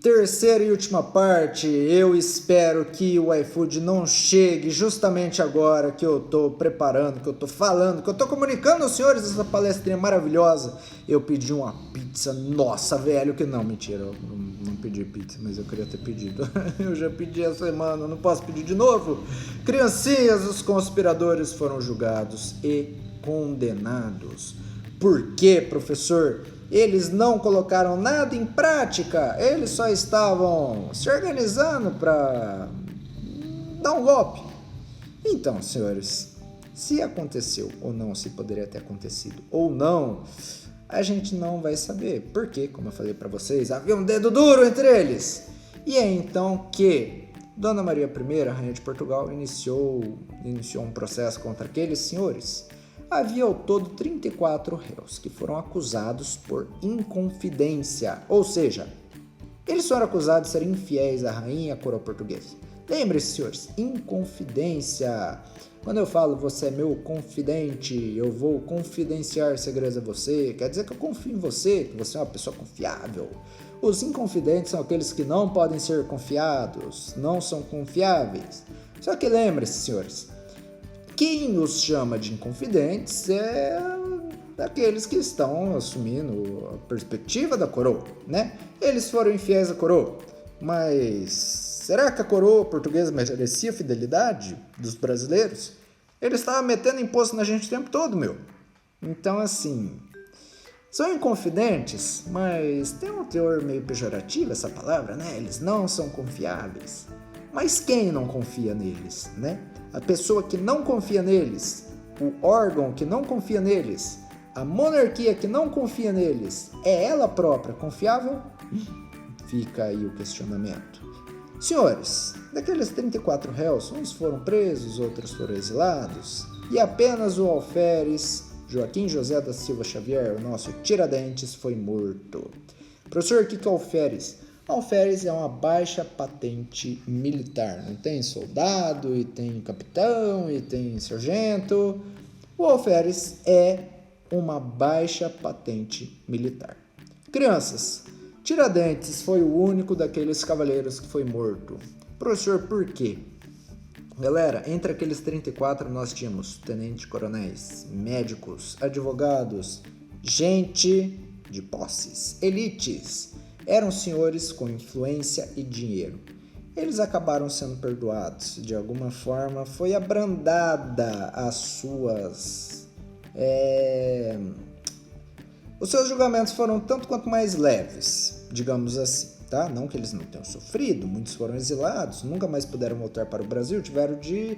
terceira e última parte, eu espero que o iFood não chegue justamente agora que eu tô preparando, que eu tô falando, que eu tô comunicando aos senhores essa palestrinha maravilhosa. Eu pedi uma pizza, nossa, velho, que não, mentira, eu não pedi pizza, mas eu queria ter pedido. Eu já pedi essa semana, não posso pedir de novo. Criancinhas, os conspiradores foram julgados e condenados. Por quê, professor? Eles não colocaram nada em prática, eles só estavam se organizando para dar um golpe. Então, senhores, se aconteceu ou não, se poderia ter acontecido ou não, a gente não vai saber, porque, como eu falei para vocês, havia um dedo duro entre eles. E é então que Dona Maria I, Rainha de Portugal, iniciou um processo contra aqueles senhores. Havia ao todo 34 réus que foram acusados por inconfidência, ou seja, eles foram acusados de serem infiéis à rainha e à coroa portuguesa. Lembre-se, senhores, inconfidência. Quando eu falo você é meu confidente, eu vou confidenciar segredos a você, quer dizer que eu confio em você, que você é uma pessoa confiável. Os inconfidentes são aqueles que não podem ser confiados, não são confiáveis. Só que lembre-se, senhores, quem os chama de inconfidentes é daqueles que estão assumindo a perspectiva da coroa, né? Eles foram infiéis à coroa, mas será que a coroa portuguesa merecia a fidelidade dos brasileiros? Eles estavam metendo imposto na gente o tempo todo, meu. Então, assim, são inconfidentes, mas tem um teor meio pejorativo essa palavra, né? Eles não são confiáveis. Mas quem não confia neles, né? A pessoa que não confia neles, o órgão que não confia neles, a monarquia que não confia neles, é ela própria confiável? Fica aí o questionamento. Senhores, daqueles 34 réus, uns foram presos, outros foram exilados, e apenas o alferes Joaquim José da Silva Xavier, o nosso Tiradentes, foi morto. Professor, o que é alferes? Alferes é uma baixa patente militar, não tem soldado, e tem capitão, e tem sargento. O alferes é uma baixa patente militar. Crianças, Tiradentes foi o único daqueles cavaleiros que foi morto. Professor, por quê? Galera, entre aqueles 34 nós tínhamos tenente-coronéis, médicos, advogados, gente de posses, elites. Eram senhores com influência e dinheiro. Eles acabaram sendo perdoados. De alguma forma, foi abrandada as suas... Os seus julgamentos foram tanto quanto mais leves, digamos assim, tá? Não que eles não tenham sofrido, muitos foram exilados, nunca mais puderam voltar para o Brasil, tiveram de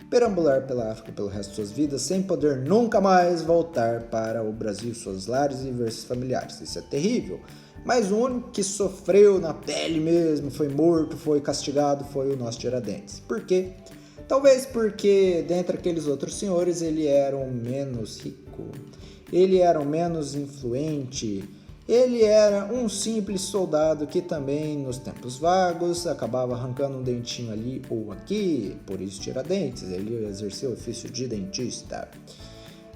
perambular pela África pelo resto de suas vidas, sem poder nunca mais voltar para o Brasil, seus lares e ver seus familiares. Isso é terrível. Mas o único que sofreu na pele mesmo, foi morto, foi castigado, foi o nosso Tiradentes. Por quê? Talvez porque, dentre aqueles outros senhores, ele era o menos rico, ele era o menos influente, ele era um simples soldado que também, nos tempos vagos, acabava arrancando um dentinho ali ou aqui, por isso Tiradentes, ele exerceu o ofício de dentista.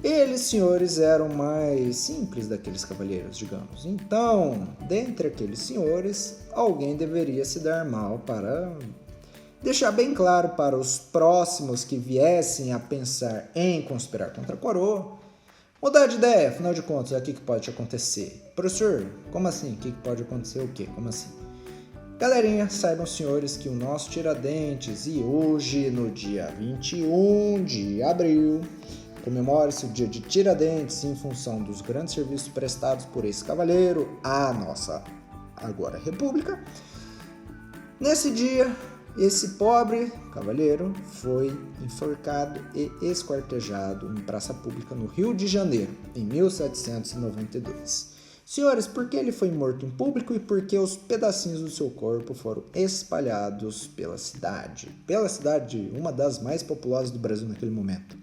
Eles, senhores, eram mais simples daqueles cavalheiros, digamos. Então, dentre aqueles senhores, alguém deveria se dar mal para deixar bem claro para os próximos que viessem a pensar em conspirar contra a coroa, mudar de ideia, afinal de contas, é o que pode acontecer. Professor, como assim? O que pode acontecer o quê? Como assim? Galerinha, saibam, senhores, que o nosso Tiradentes, e hoje, no dia 21 de abril, comemora-se o dia de Tiradentes em função dos grandes serviços prestados por esse cavaleiro à nossa agora república. Nesse dia, esse pobre cavaleiro foi enforcado e esquartejado em praça pública no Rio de Janeiro, em 1792. Senhores, por que ele foi morto em público e por que os pedacinhos do seu corpo foram espalhados pela cidade? Pela cidade, uma das mais populosas do Brasil naquele momento.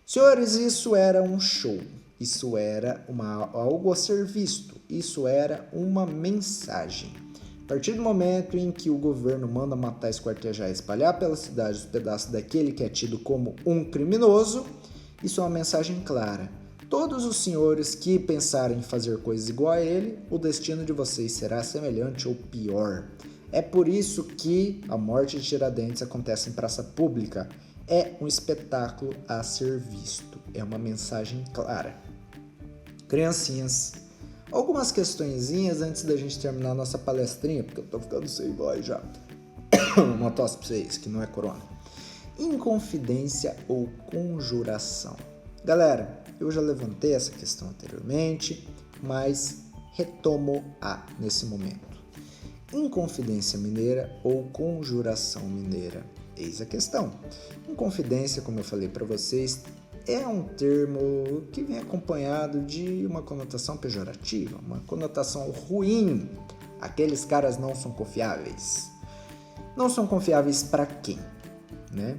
Senhores, isso era um show, isso era algo a ser visto, isso era uma mensagem. A partir do momento em que o governo manda matar, esquartejar e espalhar pela cidade os pedaços daquele que é tido como um criminoso, isso é uma mensagem clara. todos os senhores que pensarem em fazer coisas igual a ele, o destino de vocês será semelhante ou pior. É por isso que a morte de Tiradentes acontece em praça pública. É um espetáculo a ser visto. É uma mensagem clara. Criancinhas, algumas questõezinhas antes da gente terminar a nossa palestrinha, porque eu tô ficando sem voz já. Uma tosse pra vocês, que não é corona. Inconfidência ou conjuração? Galera, eu já levantei essa questão anteriormente, mas retomo-a nesse momento. Inconfidência mineira ou conjuração mineira? Eis a questão. Inconfidência, como eu falei para vocês, é um termo que vem acompanhado de uma conotação pejorativa, uma conotação ruim. Aqueles caras não são confiáveis. Não são confiáveis para quem, né?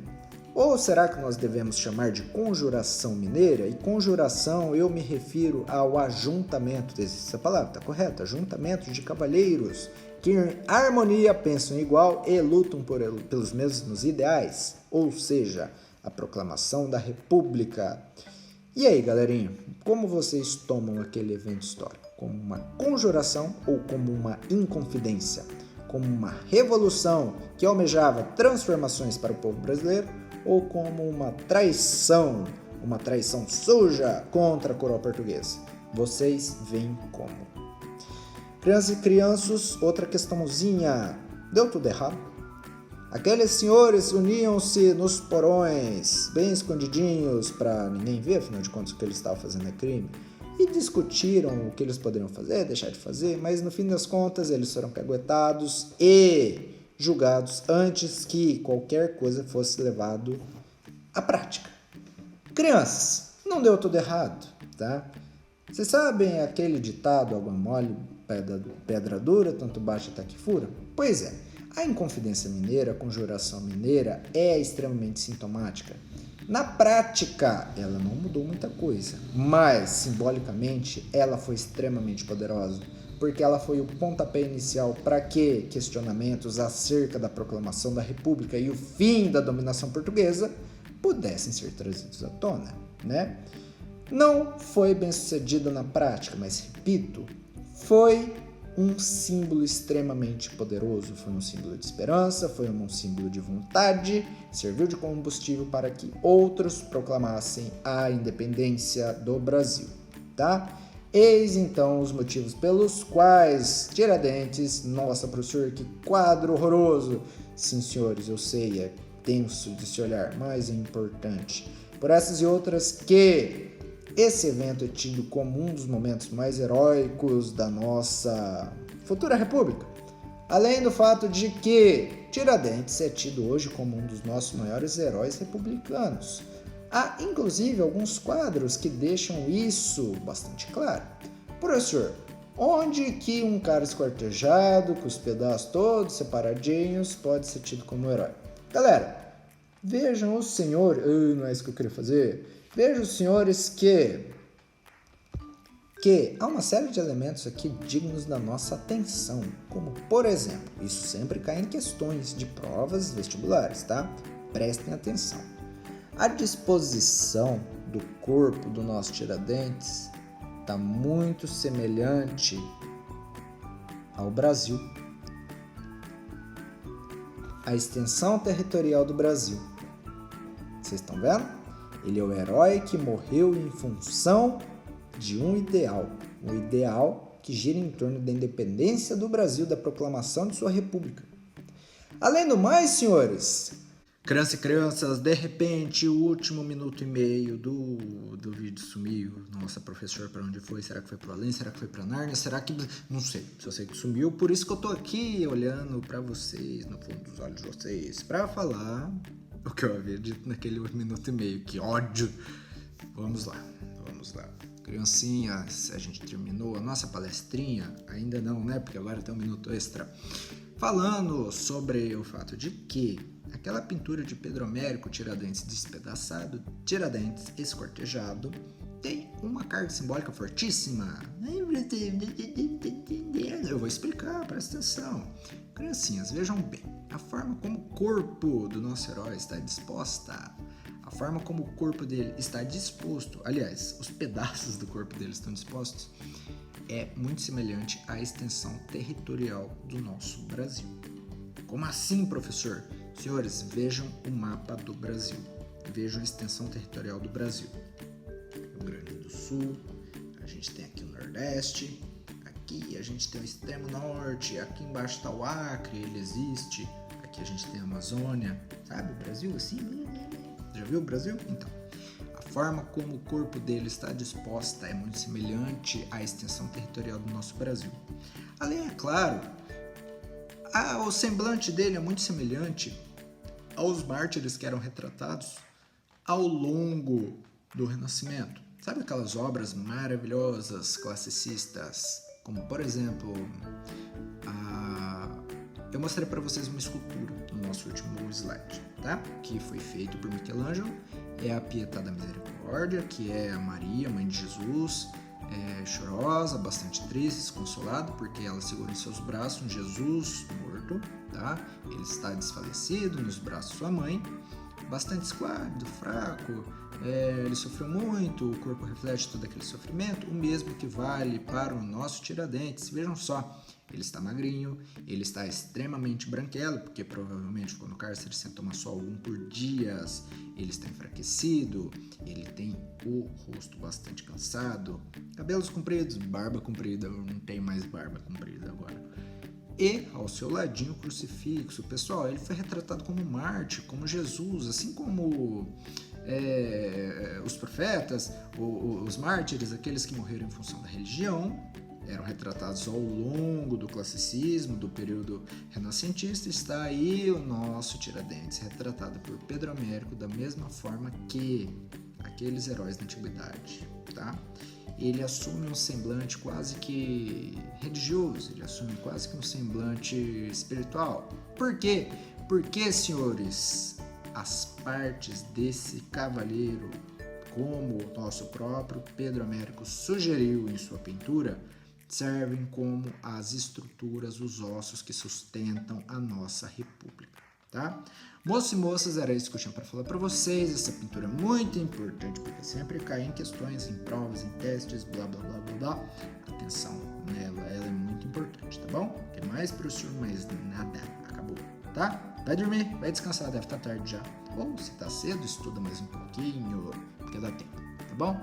Ou será que nós devemos chamar de conjuração mineira? E conjuração eu me refiro ao ajuntamento, essa palavra está correta, ajuntamento de cavalheiros que em harmonia pensam igual e lutam pelos mesmos ideais, ou seja, a proclamação da República. E aí, galerinha, como vocês tomam aquele evento histórico? Como uma conjuração ou como uma inconfidência? Como uma revolução que almejava transformações para o povo brasileiro ou como uma traição suja contra a coroa portuguesa? Vocês veem como. Crianças e crianças, outra questãozinha. Deu tudo errado? Aqueles senhores uniam-se nos porões, bem escondidinhos, para ninguém ver, afinal de contas, o que eles estavam fazendo é crime, e discutiram o que eles poderiam fazer, deixar de fazer, mas no fim das contas eles foram caguetados e julgados antes que qualquer coisa fosse levado à prática. Crianças, não deu tudo errado, tá? Vocês sabem aquele ditado, água mole, pedra dura, tanto bate até que fura? Pois é, a inconfidência mineira, a conjuração mineira é extremamente sintomática. Na prática, ela não mudou muita coisa, mas simbolicamente ela foi extremamente poderosa, porque ela foi o pontapé inicial para que questionamentos acerca da proclamação da República e o fim da dominação portuguesa pudessem ser trazidos à tona, né? Não foi bem sucedida na prática, mas repito, foi um símbolo extremamente poderoso, foi um símbolo de esperança, foi um símbolo de vontade, serviu de combustível para que outros proclamassem a independência do Brasil, tá? Eis então os motivos pelos quais Tiradentes, nossa professor, que quadro horroroso, sim senhores, eu sei, é tenso de se olhar, mas é importante, por essas e outras que esse evento é tido como um dos momentos mais heróicos da nossa futura república. Além do fato de que Tiradentes é tido hoje como um dos nossos maiores heróis republicanos. Há, inclusive, alguns quadros que deixam isso bastante claro. Professor, onde que um cara esquartejado, com os pedaços todos separadinhos, pode ser tido como herói? Galera, vejam os senhores... não é isso que eu queria fazer... Vejam, senhores, que há uma série de elementos aqui dignos da nossa atenção, como, por exemplo, isso sempre cai em questões de provas vestibulares, tá? Prestem atenção. A disposição do corpo do nosso Tiradentes está muito semelhante ao Brasil. A extensão territorial do Brasil. Vocês estão vendo? Ele é o herói que morreu em função de um ideal que gira em torno da independência do Brasil, da proclamação de sua república. Além do mais, senhores, crianças e crianças, de repente, o último minuto e meio do vídeo sumiu. Nossa, professor, para onde foi? Será que foi para além? Será que foi para Nárnia? Será que... Não sei, só sei que sumiu, por isso que eu tô aqui olhando para vocês, no fundo dos olhos de vocês, para falar... o que eu havia dito naquele minuto e meio. Que ódio! Vamos lá. Criancinhas, a gente terminou a nossa palestrinha? Ainda não, né? Porque agora tem um minuto extra. Falando sobre o fato de que aquela pintura de Pedro Américo, Tiradentes despedaçado, Tiradentes esquartejado, tem uma carga simbólica fortíssima. Eu vou explicar, presta atenção. Criancinhas, vejam bem, a forma como o corpo do nosso herói está disposta a forma como o corpo dele está disposto, aliás, os pedaços do corpo dele estão dispostos, é muito semelhante à extensão territorial do nosso Brasil. Como assim, professor? Senhores, vejam o mapa do Brasil. Vejam a extensão territorial do Brasil. Rio Grande do Sul, a gente tem aqui o Nordeste, aqui a gente tem o extremo norte, aqui embaixo está o Acre, ele existe, aqui a gente tem a Amazônia, sabe? O Brasil assim, já viu o Brasil? Então, a forma como o corpo dele está disposta é muito semelhante à extensão territorial do nosso Brasil. Além, é claro, o semblante dele é muito semelhante aos mártires que eram retratados ao longo do Renascimento. Sabe aquelas obras maravilhosas, classicistas, como por exemplo, eu mostrei para vocês uma escultura no nosso último slide, tá? Que foi feito por Michelangelo, é a Pietà da Misericórdia, que é a Maria, mãe de Jesus, chorosa, bastante triste, desconsolada, porque ela segura em seus braços um Jesus morto, tá? Ele está desfalecido nos braços de sua mãe, bastante esquálido, fraco, ele sofreu muito, o corpo reflete todo aquele sofrimento, o mesmo que vale para o nosso Tiradentes. Vejam só, ele está magrinho, ele está extremamente branquelo, porque provavelmente ficou no cárcere sem tomar sol algum por dias, ele está enfraquecido, ele tem o rosto bastante cansado, cabelos compridos, barba comprida, eu não tenho mais barba comprida agora. E ao seu ladinho o crucifixo. Pessoal, ele foi retratado como Marte, como Jesus, assim como os profetas, os mártires, aqueles que morreram em função da religião, eram retratados ao longo do classicismo, do período renascentista. Está aí o nosso Tiradentes, retratado por Pedro Américo da mesma forma que aqueles heróis da antiguidade, tá? Ele assume um semblante quase que religioso, ele assume quase que um semblante espiritual. Por quê? Porque, senhores, as partes desse cavaleiro, como o nosso próprio Pedro Américo sugeriu em sua pintura, servem como as estruturas, os ossos que sustentam a nossa república, tá? Moços e moças, era isso que eu tinha para falar para vocês. Essa pintura é muito importante porque sempre cai em questões, em provas, em testes, blá blá blá blá blá. Atenção nela, ela é muito importante, tá bom? Tem mais, professor, mas nada, acabou, tá? Vai dormir, vai descansar, deve estar tarde já. Ou se tá cedo, estuda mais um pouquinho, porque dá tempo, tá bom?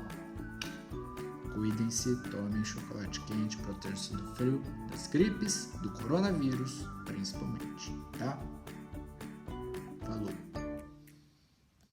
Cuidem-se, tomem chocolate quente, protejam-se do frio, das gripes, do coronavírus, principalmente, tá? Falou!